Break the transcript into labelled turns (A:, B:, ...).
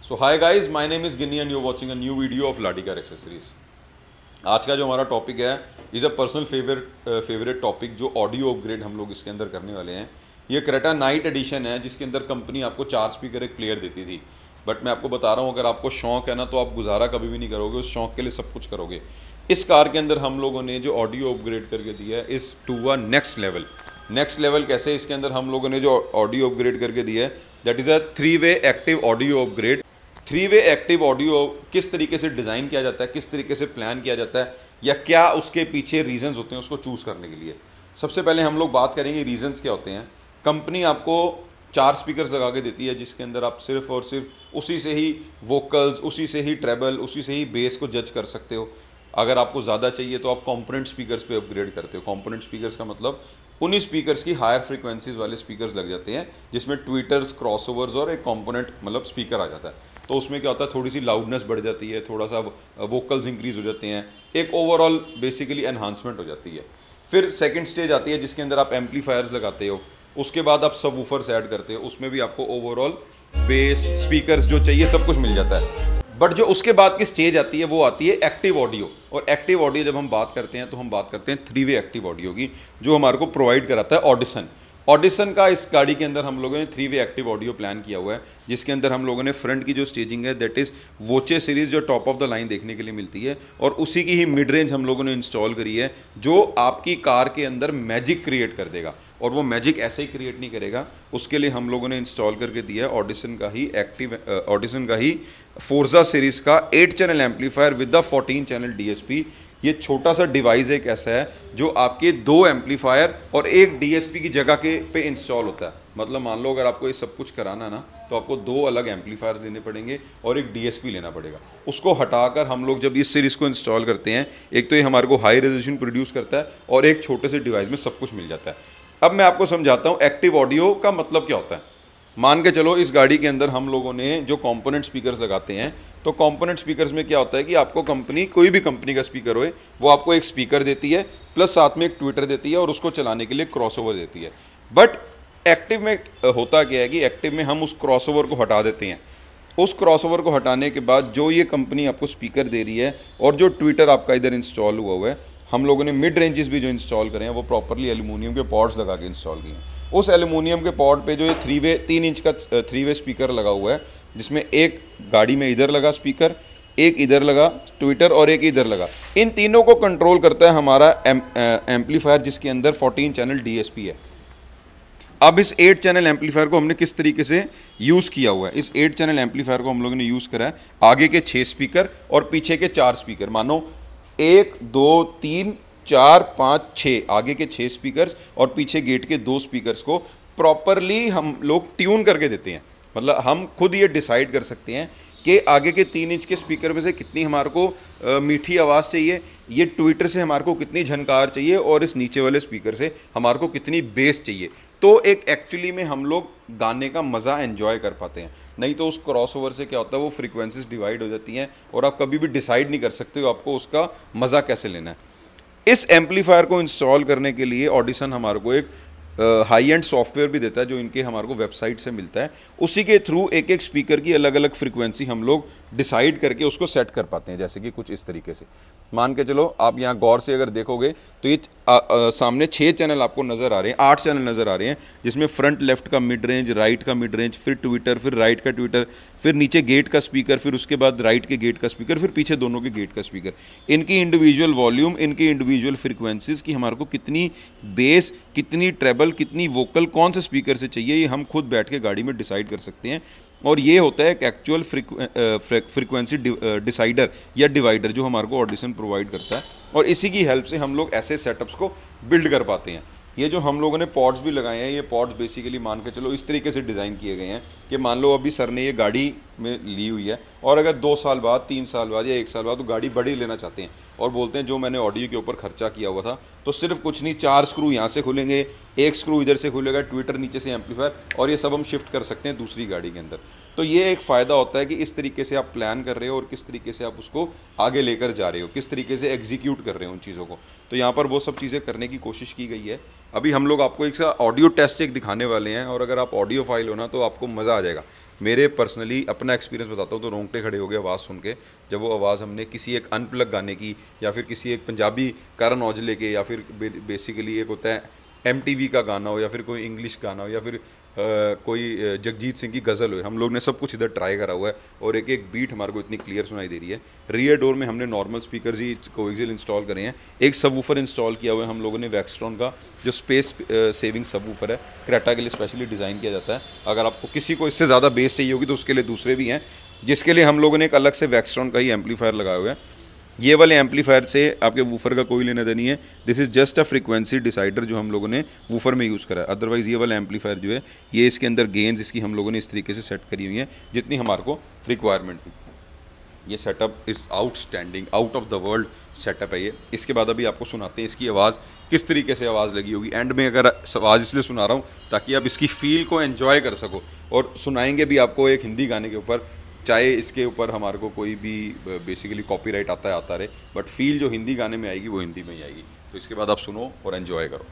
A: So hi guys, my name is Gini and you watching a new video of Ladi car accessories. आज का जो हमारा topic है is a personal favourite topic, जो audio upgrade हम लोग इसके अंदर करने वाले हैं। ये क्रेटा नाइट एडिशन है, जिसके अंदर कंपनी आपको 4 स्पीकर एक प्लेयर देती थी। बट मैं आपको बता रहा हूँ, अगर आपको शौक है ना तो आप गुजारा कभी भी नहीं करोगे, उस शौक के लिए सब कुछ करोगे। इस कार के अंदर हम लोगों ने जो ऑडियो अपग्रेड करके दिया है is to a next level. Next level कैसे? इसके अंदर हम लोगों ने जो ऑडियो अपग्रेड करके दिया है दैट इज़ अ 3-वे एक्टिव ऑडियो अपग्रेड। 3-वे एक्टिव ऑडियो किस तरीके से डिज़ाइन किया जाता है, किस तरीके से प्लान किया जाता है, या क्या उसके पीछे रीजंस होते हैं उसको चूज़ करने के लिए। सबसे पहले हम लोग बात करेंगे रीजंस क्या होते हैं। कंपनी आपको 4 स्पीकर्स लगा के देती है, जिसके अंदर आप सिर्फ और सिर्फ उसी से ही वोकल्स, उसी से ही ट्रेबल, उसी से ही बेस को जज कर सकते हो। अगर आपको ज़्यादा चाहिए तो आप कॉम्पोनेंट स्पीकर्स पे अपग्रेड करते हो। कॉम्पोनेंट स्पीकर्स का मतलब उन्हीं स्पीकर्स की हायर फ्रीक्वेंसीज वाले स्पीकर्स लग जाते हैं, जिसमें ट्विटर्स, क्रॉसओवर्स और एक कॉम्पोनेंट मतलब स्पीकर आ जाता है। तो उसमें क्या होता है, थोड़ी सी लाउडनेस बढ़ जाती है, थोड़ा सा वोकल्स इंक्रीज हो जाते हैं, एक ओवरऑल बेसिकली एनहांसमेंट हो जाती है। फिर सेकंड स्टेज आती है जिसके अंदर आप एम्पलीफायर्स लगाते हो। उसके बाद आप सबवूफर्स ऐड करते हो, उसमें भी आपको ओवरऑल बेस, स्पीकर्स जो चाहिए सब कुछ मिल जाता है। बट जो उसके बाद की स्टेज आती है वो आती है एक्टिव ऑडियो। और एक्टिव ऑडियो जब हम बात करते हैं तो हम बात करते हैं 3-वे एक्टिव ऑडियो की, जो हमारे को प्रोवाइड कराता है ऑडिसन। ऑडिसन का इस गाड़ी के अंदर हम लोगों ने 3-वे एक्टिव ऑडियो प्लान किया हुआ है, जिसके अंदर हम लोगों ने फ्रंट की जो स्टेजिंग है दैट इज़ वोचे सीरीज़, जो टॉप ऑफ द लाइन देखने के लिए मिलती है, और उसी की ही मिड रेंज हम लोगों ने इंस्टॉल करी है, जो आपकी कार के अंदर मैजिक क्रिएट कर देगा। और वो मैजिक ऐसे ही क्रिएट नहीं करेगा, उसके लिए हम लोगों ने इंस्टॉल करके दिया है ऑडिसन का ही फोर्जा सीरीज़ का 8 channel amplifier with the 14 channel DSP। ये छोटा सा डिवाइस एक ऐसा है जो आपके 2 एम्पलीफायर और एक DSP की जगह के पे इंस्टॉल होता है। मतलब मान लो अगर आपको ये सब कुछ कराना ना, तो आपको 2 अलग एम्पलीफायर्स लेने पड़ेंगे और एक DSP लेना पड़ेगा। उसको हटाकर हम लोग जब इस सीरीज़ को इंस्टॉल करते हैं, एक तो ये हमारे को हाई रेजोल्यूशन प्रोड्यूस करता है और एक छोटे से डिवाइस में सब कुछ मिल जाता है। अब मैं आपको समझाता हूँ एक्टिव ऑडियो का मतलब क्या होता है। मान के चलो इस गाड़ी के अंदर हम लोगों ने जो कंपोनेंट स्पीकर्स लगाते हैं, तो कंपोनेंट स्पीकर्स में क्या होता है कि आपको कंपनी, कोई भी कंपनी का स्पीकर होए, वो आपको एक स्पीकर देती है प्लस साथ में एक ट्विटर देती है और उसको चलाने के लिए क्रॉसओवर देती है। बट एक्टिव में होता क्या है कि एक्टिव में हम उस क्रॉसओवर को हटा देते हैं। उस क्रॉसओवर को हटाने के बाद जो ये कंपनी आपको स्पीकर दे रही है और जो ट्विटर आपका इधर इंस्टॉल हुआ है, हम लोगों ने मिड रेंजेस भी जो इंस्टॉल करें हैं वो प्रॉपरली एल्यूमिनियम के पॉड्स लगा के इंस्टॉल किए हैं। उस एल्यूमिनियम के पॉड पे जो ये 3 इंच का 3-वे स्पीकर लगा हुआ है, जिसमें एक गाड़ी में इधर लगा स्पीकर, एक इधर लगा ट्विटर और एक इधर लगा, इन तीनों को कंट्रोल करता है हमारा एम्पलीफायर, जिसके अंदर 14 चैनल DSP है। अब इस 8 चैनल एम्पलीफायर को हमने किस तरीके से यूज़ किया हुआ है? इस 8 चैनल एम्पलीफायर को हम लोगों ने यूज़ करा है आगे के 6 स्पीकर और पीछे के 4 स्पीकर। मानो 1 2 3 4 5 6 आगे के 6 स्पीकर्स और पीछे गेट के 2 स्पीकर्स को प्रॉपरली हम लोग ट्यून करके देते हैं। मतलब हम खुद ये डिसाइड कर सकते हैं कि आगे के 3 इंच के स्पीकर में से कितनी हमारे को मीठी आवाज़ चाहिए, ये ट्विटर से हमारे को कितनी झनकार चाहिए, और इस नीचे वाले स्पीकर से हमारे को कितनी बेस चाहिए। तो एक एक्चुअली में हम लोग गाने का मज़ा एंजॉय कर पाते हैं। नहीं तो उस क्रॉसओवर से क्या होता है, वो फ्रीक्वेंसीज डिवाइड हो जाती हैं और आप कभी भी डिसाइड नहीं कर सकते हो आपको उसका मज़ा कैसे लेना है। इस एम्पलीफायर को इंस्टॉल करने के लिए ऑडिसन हमारे को एक हाई एंड सॉफ्टवेयर भी देता है, जो इनके हमारे को वेबसाइट से मिलता है। उसी के थ्रू एक एक स्पीकर की अलग अलग फ्रीक्वेंसी हम लोग डिसाइड करके उसको सेट कर पाते हैं। जैसे कि कुछ इस तरीके से मान के चलो, आप यहाँ गौर से अगर देखोगे तो ये सामने 6 चैनल आपको नज़र आ रहे हैं, 8 चैनल नज़र आ रहे हैं, जिसमें फ्रंट लेफ्ट का मिड रेंज, राइट का मिड रेंज, फिर ट्विटर, फिर राइट का ट्विटर, फिर नीचे गेट का स्पीकर, फिर उसके बाद राइट के गेट का स्पीकर, फिर पीछे दोनों के गेट का स्पीकर। इनकी इंडिविजुअल वॉल्यूम, इनकी इंडिविजुअल फ्रीक्वेंसीज की हमारे को कितनी बेस, कितनी ट्रेबल, कितनी वोकल कौन से स्पीकर से चाहिए, ये हम खुद बैठ के गाड़ी में डिसाइड कर सकते हैं। और ये होता है एक एक्चुअल फ्रीक्वेंसी डिसाइडर या डिवाइडर, जो हमारे को ऑडिसन प्रोवाइड करता है, और इसी की हेल्प से हम लोग ऐसे सेटअप्स को बिल्ड कर पाते हैं। ये जो हम लोगों ने पॉड्स भी लगाए हैं, ये पॉड्स बेसिकली मान के चलो इस तरीके से डिज़ाइन किए गए हैं कि मान लो अभी सर ने ये गाड़ी में ली हुई है, और अगर 2 साल बाद, 3 साल बाद या 1 साल बाद वो गाड़ी बड़ी लेना चाहते हैं और बोलते हैं जो मैंने ऑडियो के ऊपर खर्चा किया हुआ था, तो सिर्फ कुछ नहीं, 4 स्क्रू यहाँ से खुलेंगे, 1 स्क्रू इधर से खुलेगा, ट्विटर नीचे से एम्पलीफायर, और ये सब हम शिफ्ट कर सकते हैं दूसरी गाड़ी के अंदर। तो ये एक फ़ायदा होता है कि इस तरीके से आप प्लान कर रहे हो और किस तरीके से आप उसको आगे लेकर जा रहे हो, किस तरीके से एग्जीक्यूट कर रहे हो उन चीज़ों को। तो यहाँ पर वो सब चीज़ें करने की कोशिश की गई है। अभी हम लोग आपको एक ऑडियो टेस्ट एक दिखाने वाले हैं, और अगर आप ऑडियो फाइल हो ना तो आपको मज़ा आ जाएगा। मेरे पर्सनली अपना एक्सपीरियंस बताता हूँ तो रोंगटे खड़े हो गए आवाज़ सुन के, जब वो आवाज़ हमने किसी एक अनप्लग गाने की या फिर किसी एक पंजाबी करण औजले के या फिर बेसिकली एक होता है MTV का गाना हो या फिर कोई इंग्लिश गाना हो या फिर कोई जगजीत सिंह की गज़ल हो, हम लोग ने सब कुछ इधर ट्राई करा हुआ है और एक एक बीट हमारे को इतनी क्लियर सुनाई दे रही है। रियर डोर में हमने नॉर्मल स्पीकर्स ही कोएक्सियल इंस्टॉल करे हैं, एक सबवूफर इंस्टॉल किया हुआ है हम लोगों ने वैक्सट्रॉन का, जो स्पेस सेविंग सबवूफर है, क्रेटा के लिए स्पेशली डिज़ाइन किया जाता है। अगर आपको किसी को इससे ज़्यादा बेस चाहिए होगी तो उसके लिए दूसरे भी हैं, जिसके लिए हम लोगों ने एक अलग से वैक्सट्रॉन का ही एम्पलीफायर लगाया हुआ है। ये वाले एम्पलीफायर से आपके वूफर का कोई लेना देनी है, this is just a frequency decider जो हम लोगों ने वूफर में यूज़ करा है। अदरवाइज़ ये वाला एम्पलीफायर जो है ये इसके अंदर गेंस इसकी हम लोगों ने इस तरीके से सेट करी हुई हैं जितनी हमारे को रिक्वायरमेंट थी। ये setup is outstanding, out of the world setup है ये। इसके बाद अभी आपको सुनाते हैं इसकी आवाज़ किस तरीके से आवाज़ लगी होगी। एंड में अगर आवाज़ इसलिए सुना रहा हूँ ताकि आप इसकी फ़ील को एंजॉय कर सको, और सुनाएंगे भी आपको एक हिंदी गाने के ऊपर, चाहे इसके ऊपर हमारे को कोई भी बेसिकली कॉपीराइट आता रहे, बट फील जो हिंदी गाने में आएगी वो हिंदी में ही आएगी। तो इसके बाद आप सुनो और एंजॉय करो।